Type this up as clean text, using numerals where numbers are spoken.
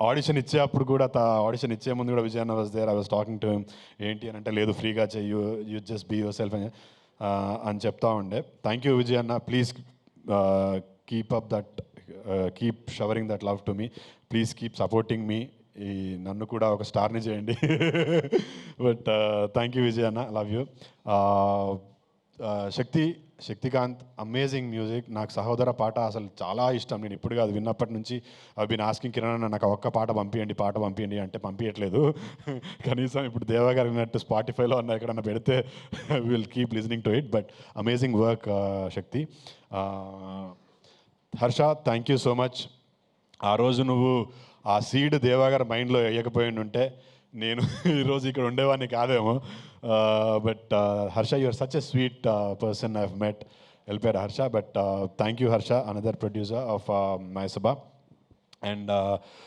Audition ఇచ్చేటప్పుడు కూడా audition ఇచ్చే ముందు కూడా విజయ్ అన్న was there. I was talking to him. ఏంటి అని అంటే, లేదు ఫ్రీగా చెయ్యు, you just be yourself అని చెప్తా ఉండే. థ్యాంక్ యూ విజయ్ అన్న. Please keep up that, keep showering that love to me. Please keep supporting me. ఈ నన్ను కూడా ఒక స్టార్ని చేయండి. బట్ థ్యాంక్ యూ విజయ్ అన్న, love you. Shaktikant amazing music. నాకు సహోదర పాట అసలు చాలా ఇష్టం. నేను ఇప్పుడు కాదు, విన్నప్పటి నుంచి ఐ బీన్ ఆస్కింగ్ కిరణ్ అన్న, నాకు ఒక్క పాట పంపించండి అంటే పంపించట్లేదు. కనీసం ఇప్పుడు దేవా గారు విన్నట్టు స్పాటిఫైలో అన్న ఎక్కడన్నా పెడితే will keep listening to it. But amazing work Shakti. Harsha, thank you so much. ఆ రోజు నువ్వు ఆ సీడ్ దేవా గారి మైండ్లో వేయకపోయి ఉంటే నేను ఈరోజు ఇక్కడ ఉండేవాడిని కాదేమో. But Harsha, you're such a sweet person I have met. వెళ్ళిపోయారు Harsha. But thank you Harsha, another producer of my సభ. అండ్